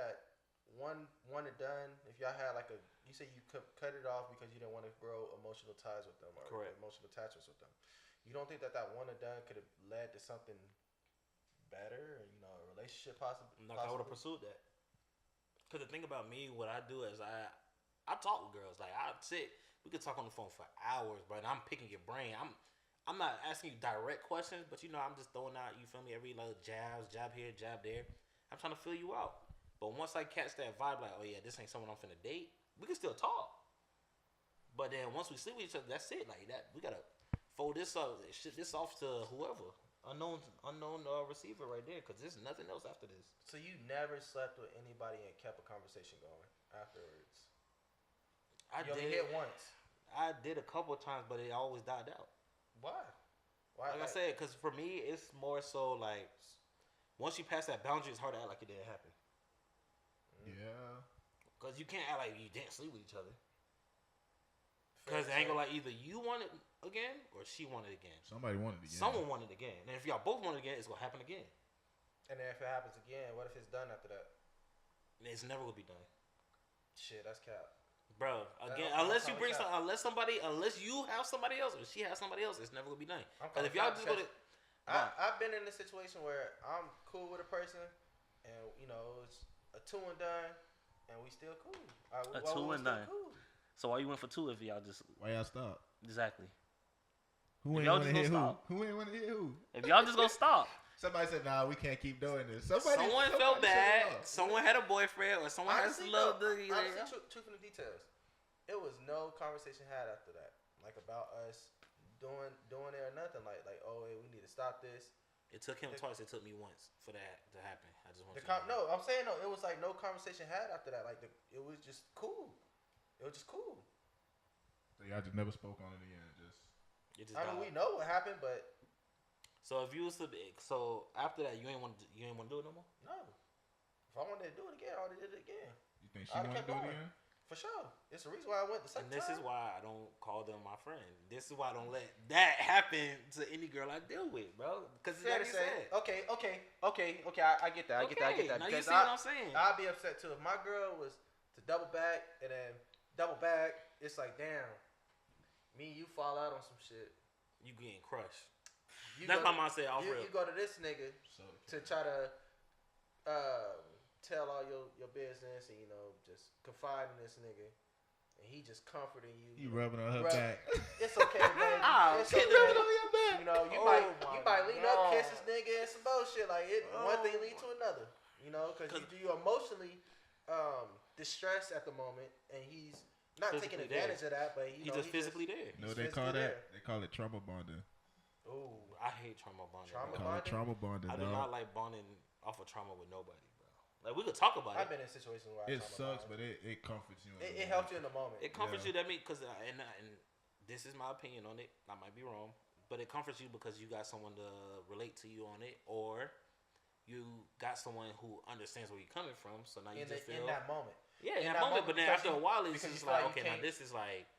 one and done? If y'all had like you say you cut it off because you didn't want to grow emotional ties with them or Correct. emotional attachments with them. You don't think that one and done could have led to something better? You know, a relationship possibly. I would have pursued that. Cause the thing about me, what I do is I talk with girls. Like I sit, we could talk on the phone for hours, but I'm picking your brain. I'm not asking you direct questions, but I'm just throwing out. You feel me? Every little jab here, jab there. I'm trying to fill you out. But once I catch that vibe, like, oh yeah, this ain't someone I'm finna date, we can still talk. But then once we sleep with each other, that's it. Like that, we gotta fold this up, ship this off to whoever. Unknown receiver right there, because there's nothing else after this. So you never slept with anybody and kept a conversation going afterwards? I You only did hit once. I did a couple of times, but it always died out. Why? Why? Like I said, because for me, it's more so like once you pass that boundary, it's hard to act like it didn't happen. Yeah. Because you can't act like you didn't sleep with each other. Because it ain't gonna like either you want it again or she wanted it again. Somebody wanted it again. Someone wanted it again. And if y'all both want it again, it's gonna happen again. And then if it happens again, what if it's done after that? And it's never gonna be done. Shit, that's cap. Bro, again, unless you have somebody else or she has somebody else, it's never gonna be done. Because if y'all just go to, I've been in a situation where I'm cool with a person, and it's a 2 and done, and we still cool. A 2 and done. Cool. So why you went for 2 if y'all just? Why y'all stop? Exactly. Who ain't want to hit who? Who ain't want to hit who? If y'all just gonna stop. Somebody said, "Nah, we can't keep doing this." Someone felt bad. Someone had a boyfriend, or someone has a little. Honestly, truth in the details, it was no conversation had after that, like about us doing it or nothing. Like, oh, hey, we need to stop this. It took him twice. It took me once for that to happen. I just want to. No, I'm saying no. It was like no conversation had after that. Like it was just cool. It was just cool. So y'all just never spoke on it again. I mean, we know what happened, but. So if you was to so after that you ain't want to do it no more? No. If I wanted to do it again, I would have did it again. You think she wanted to do it again? For sure. It's the reason why I went the second time. And this is why I don't call them my friend. This is why I don't let that happen to any girl I deal with, bro. Because it's like you said. Okay. I get that. I get that. Now you see what I'm saying? I'd be upset too if my girl was to double back and then double back. It's like, damn, me and you fall out on some shit. You getting crushed. That's my mom said. You go to this nigga to try to tell all your business and just confide in this nigga, and he just comforting you. You rubbing on her back. It's okay, man. It's okay. Rubbing on your back. You might lean up, kiss this nigga, and some bullshit like it. One thing lead to another. Because you emotionally distressed at the moment, and he's not taking advantage of that, but he's just physically there. No, they call that. They call it trauma bonding. Ooh, I hate trauma bonding. Trauma bonding. I do not like bonding off of trauma with nobody, bro. Like we could talk about it. I've been in situations where it sucks, but it comforts you. It helps you in the moment. It comforts you that me because and this is my opinion on it. I might be wrong, but it comforts you because you got someone to relate to you on it, or you got someone who understands where you're coming from. So now you just feel in that moment. Yeah, in that moment. But then after a while, it's just like okay, now this is like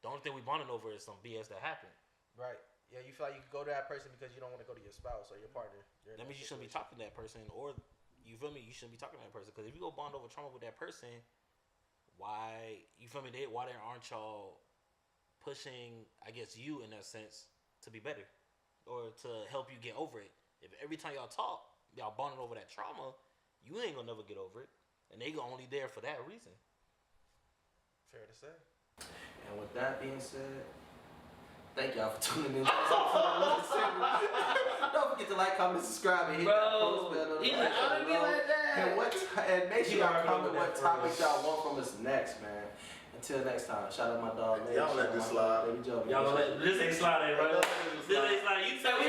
the only thing we bonding over is some BS that happened. Right. Yeah, you feel like you can go to that person because you don't want to go to your spouse or your partner. That means you shouldn't be talking to that person, or you feel me? You shouldn't be talking to that person because if you go bond over trauma with that person, why you feel me? Why aren't y'all pushing? I guess you in that sense to be better or to help you get over it. If every time y'all talk, y'all bonding over that trauma, you ain't gonna never get over it, and they only there for that reason. Fair to say. And with that being said. Thank y'all for tuning in. Don't forget to like, comment, and subscribe, and hit that post bell notification below. And make sure y'all comment what topic y'all want from us next, man. Until next time, shout out my dog. Y'all let this slide. Y'all let this ain't sliding, bro. This ain't sliding. You tell me.